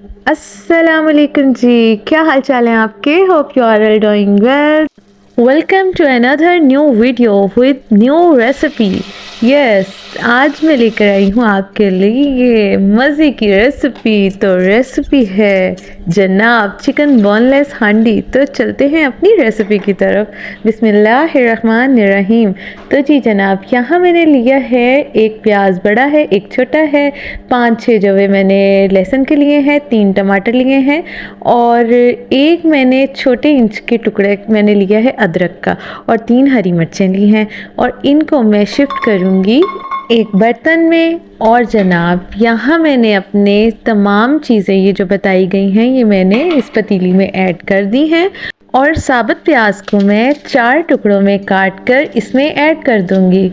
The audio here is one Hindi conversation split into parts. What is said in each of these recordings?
अस्सलाम वालेकुम जी, क्या हाल चाल है आपके? Hope you are all doing well. Welcome to another new video with new recipe. Yes, आज मैं लेकर आई हूँ आपके लिए ये मज़े की रेसिपी। तो रेसिपी है जनाब चिकन बोनलेस हांडी। तो चलते हैं अपनी रेसिपी की तरफ। बिस्मिल्लाहिर्रहमानिर्रहीम। तो जी जनाब, यहाँ मैंने लिया है एक प्याज बड़ा है, एक छोटा है, 5-6 जवे मैंने लहसुन के लिए हैं, 3 टमाटर लिए हैं और एक मैंने छोटे इंच के टुकड़े मैंने लिया है अदरक का और 3 हरी मिर्चें ली हैं और इनको मैं शिफ्ट करूँगी एक बर्तन में। और जनाब यहाँ मैंने अपने तमाम चीज़ें ये जो बताई गई हैं ये मैंने इस पतीली में ऐड कर दी हैं और साबुत प्याज को मैं 4 टुकड़ों में काट कर इसमें ऐड कर दूँगी।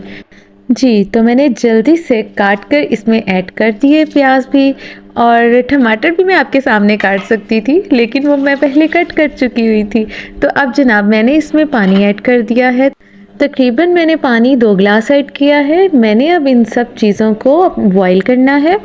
जी, तो मैंने जल्दी से काट कर इसमें ऐड कर दिए प्याज भी, और टमाटर भी मैं आपके सामने काट सकती थी लेकिन वो मैं पहले कट कर चुकी हुई थी। तो अब जनाब मैंने इसमें पानी ऐड कर दिया है। तकरीबन मैंने पानी 2 गिलास ऐड किया है। मैंने अब इन सब चीज़ों को बॉईल करना है।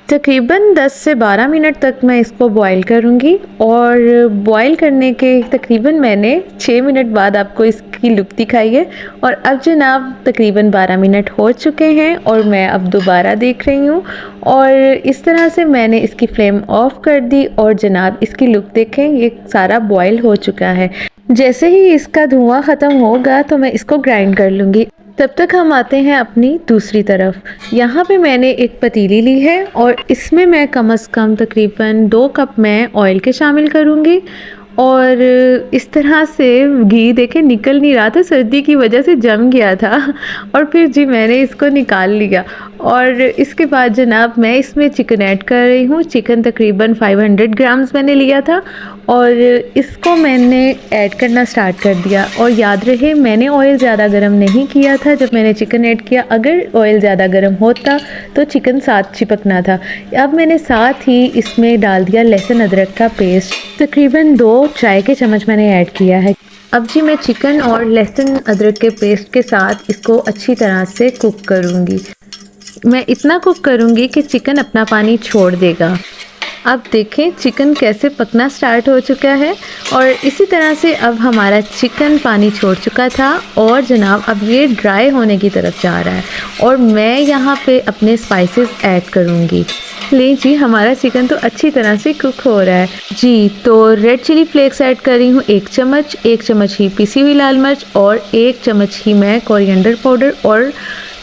तकरीबन 10 से 12 मिनट तक मैं इसको बॉईल करूँगी और बॉईल करने के तकरीबन मैंने 6 मिनट बाद आपको इसकी लुक दिखाई है। और अब जनाब तकरीबन 12 मिनट हो चुके हैं और मैं अब दोबारा देख रही हूँ और इस तरह से मैंने इसकी फ्लेम ऑफ कर दी और जनाब इसकी लुक देखें, ये सारा बॉईल हो चुका है। जैसे ही इसका धुआं ख़त्म होगा तो मैं इसको ग्राइंड कर लूँगी। तब तक हम आते हैं अपनी दूसरी तरफ। यहाँ पे मैंने एक पतीली ली है और इसमें मैं कम से कम तकरीबन 2 कप मैं ऑयल के शामिल करूँगी और इस तरह से घी देखे निकल नहीं रहा था, सर्दी की वजह से जम गया था और फिर जी मैंने इसको निकाल लिया। और इसके बाद जनाब मैं इसमें चिकन ऐड कर रही हूँ। चिकन तकरीबन 500 ग्राम्स मैंने लिया था और इसको मैंने ऐड करना स्टार्ट कर दिया। और याद रहे मैंने ऑयल ज़्यादा गर्म नहीं किया था जब मैंने चिकन ऐड किया, अगर ऑयल ज़्यादा गर्म होता तो चिकन साथ चिपकना था। अब मैंने साथ ही इसमें डाल दिया लहसुन अदरक का पेस्ट, तकरीबन 2 चाय के चम्मच मैंने ऐड किया है। अब जी मैं चिकन और लहसुन अदरक के पेस्ट के साथ इसको अच्छी तरह से कुक करूँगी। मैं इतना कुक करूँगी कि चिकन अपना पानी छोड़ देगा। अब देखें चिकन कैसे पकना स्टार्ट हो चुका है और इसी तरह से अब हमारा चिकन पानी छोड़ चुका था और जनाब अब ये ड्राई होने की तरफ जा रहा है और मैं यहाँ पे अपने स्पाइसेस ऐड करूँगी। ले जी हमारा चिकन तो अच्छी तरह से कुक हो रहा है। जी तो रेड चिली फ्लेक्स ऐड कर रही हूँ 1 चम्मच, 1 चम्मच ही पिसी हुई लाल मिर्च और 1 चम्मच ही मैं कोरिएंडर पाउडर और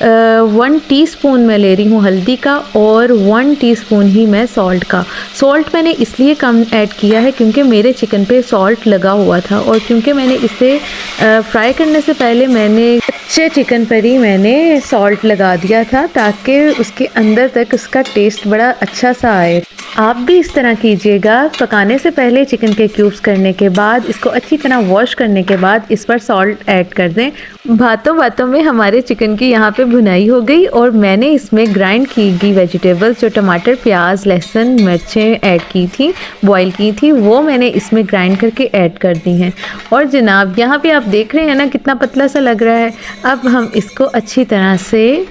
1 टीस्पून मैं ले रही हूँ हल्दी का और 1 टीस्पून ही मैं सॉल्ट का। सॉल्ट मैंने इसलिए कम ऐड किया है क्योंकि मेरे चिकन पे सॉल्ट लगा हुआ था और क्योंकि मैंने इसे फ्राई करने से पहले मैंने कच्चे चिकन पर ही मैंने सॉल्ट लगा दिया था ताकि उसके अंदर तक उसका टेस्ट बड़ा अच्छा सा आए। आप भी इस तरह कीजिएगा। पकाने से पहले चिकन के क्यूब्स करने के बाद इसको अच्छी तरह वॉश करने के बाद इस पर सॉल्ट ऐड कर दें। बातों बातों में हमारे चिकन की यहाँ पे भुनाई हो गई और मैंने इसमें ग्राइंड की गई वेजिटेबल्स जो टमाटर, प्याज, लहसुन, मिर्चें ऐड की थी, बॉईल की थी, वो मैंने इसमें ग्राइंड करके ऐड कर दी हैं। और जनाब यहाँ पे आप देख रहे हैं ना कितना पतला सा लग रहा है। अब हम इसको अच्छी तरह से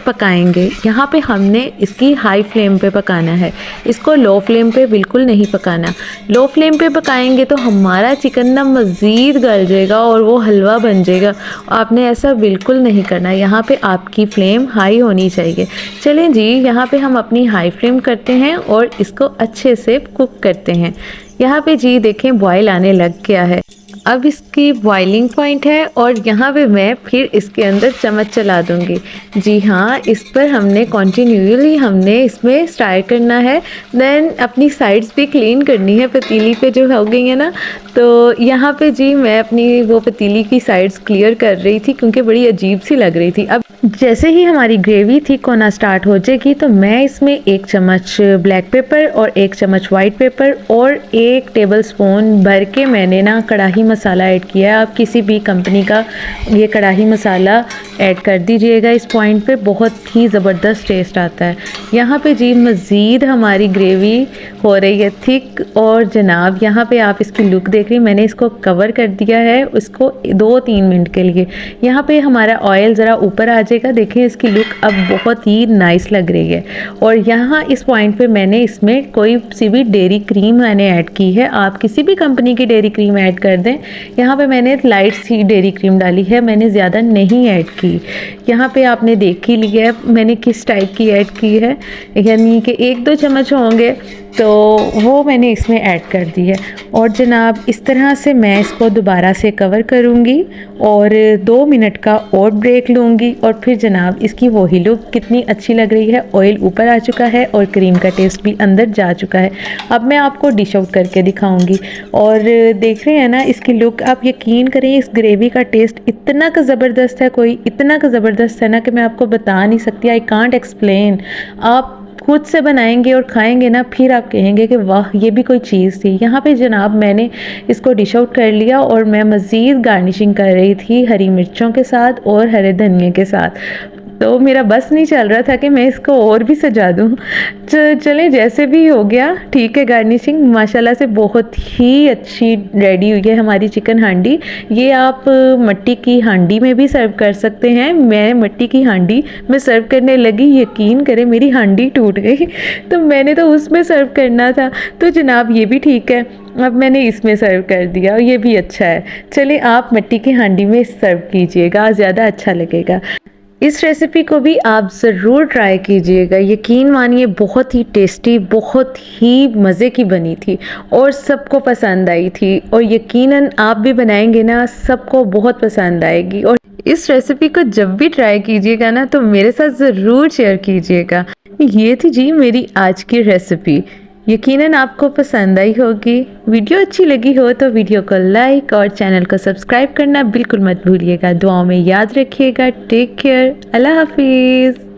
पकाएंगे। यहाँ पे हमने इसकी हाई फ्लेम पे पकाना है, इसको लो फ्लेम पे बिल्कुल नहीं पकाना। लो फ्लेम पे पकाएंगे तो हमारा चिकन ना मज़ीद गल जाएगा और वो हलवा बन जाएगा। आपने ऐसा बिल्कुल नहीं करना, यहाँ पे आपकी फ्लेम हाई होनी चाहिए। चलें जी यहाँ पे हम अपनी हाई फ्लेम करते हैं और इसको अच्छे से कुक करते हैं। यहाँ पे जी देखें बॉयल आने लग गया है। अब इसकी बॉइलिंग पॉइंट है और यहाँ पे मैं फिर इसके अंदर चम्मच चला दूँगी। जी हाँ, इस पर हमने कॉन्टीन्यूअली हमने इसमें स्टार करना है। देन अपनी साइड्स भी क्लीन करनी है पतीली पे जो हो गई है ना। तो यहाँ पे जी मैं अपनी वो पतीली की साइड्स क्लियर कर रही थी क्योंकि बड़ी अजीब सी लग रही थी। अब जैसे ही हमारी ग्रेवी थिक होना स्टार्ट हो जाएगी तो मैं इसमें 1 चम्मच ब्लैक पेपर और 1 चम्मच वाइट पेपर और 1 टेबल स्पून भर के मैंने ना कढ़ाई मसाला ऐड किया है। आप किसी भी कंपनी का ये कढ़ाई मसाला ऐड कर दीजिएगा इस पॉइंट पे, बहुत ही ज़बरदस्त टेस्ट आता है। यहाँ पे जी मज़ीद हमारी ग्रेवी हो रही है थिक, और जनाब यहाँ पे आप इसकी लुक देख रही हैं, मैंने इसको कवर कर दिया है उसको 2-3 मिनट के लिए। यहाँ पे हमारा ऑयल ज़रा ऊपर आ जाएगा, देखें इसकी लुक अब बहुत ही नाइस लग रही है। और यहाँ इस पॉइंट पे मैंने इसमें कोई सी भी डेयरी क्रीम मैंने ऐड की है, आप किसी भी कंपनी की डेयरी क्रीम ऐड कर दें। यहाँ पे मैंने लाइट सी डेयरी क्रीम डाली है, मैंने ज़्यादा नहीं ऐड की। यहाँ पे आपने देख ही लिया है मैंने किस टाइप की ऐड की है, यानी कि 1-2 चम्मच होंगे, तो वो मैंने इसमें ऐड कर दी है। और जनाब इस तरह से मैं इसको दोबारा से कवर करूँगी और 2 मिनट का और ब्रेक लूँगी, और फिर जनाब इसकी वही लुक कितनी अच्छी लग रही है। ऑयल ऊपर आ चुका है और क्रीम का टेस्ट भी अंदर जा चुका है। अब मैं आपको डिश आउट करके दिखाऊंगी, और देख रहे हैं ना इसकी लुक, आप यकीन करें इस ग्रेवी का टेस्ट इतना का ज़बरदस्त है, कोई इतना का ज़बरदस्त है ना कि मैं आपको बता नहीं सकती, आई कांट एक्सप्लेन। आप खुद से बनाएंगे और खाएंगे ना, फिर आप कहेंगे कि वाह ये भी कोई चीज़ थी। यहाँ पे जनाब मैंने इसको डिश आउट कर लिया, और मैं मज़ीद गार्निशिंग कर रही थी हरी मिर्चों के साथ और हरे धनिए के साथ। तो मेरा बस नहीं चल रहा था कि मैं इसको और भी सजा दूँ। चलें जैसे भी हो गया ठीक है। गार्निशिंग माशाल्लाह से बहुत ही अच्छी रेडी हुई है हमारी चिकन हांडी। ये आप मिट्टी की हांडी में भी सर्व कर सकते हैं। मैं मिट्टी की हांडी में सर्व करने लगी, यकीन करें मेरी हांडी टूट गई तो मैंने तो उसमें सर्व करना था। तो जनाब ये भी ठीक है, अब मैंने इसमें सर्व कर दिया, ये भी अच्छा है। चलिए आप मिट्टी की हांडी में सर्व कीजिएगा, ज़्यादा अच्छा लगेगा। इस रेसिपी को भी आप ज़रूर ट्राई कीजिएगा, यकीन मानिए बहुत ही टेस्टी, बहुत ही मज़े की बनी थी और सबको पसंद आई थी। और यकीनन आप भी बनाएंगे ना, सबको बहुत पसंद आएगी। और इस रेसिपी को जब भी ट्राई कीजिएगा ना तो मेरे साथ ज़रूर शेयर कीजिएगा। ये थी जी मेरी आज की रेसिपी, यकीनन आपको पसंद आई होगी। वीडियो अच्छी लगी हो तो वीडियो को लाइक और चैनल को सब्सक्राइब करना बिल्कुल मत भूलिएगा। दुआओं में याद रखिएगा। टेक केयर, अल्लाह हाफिज़।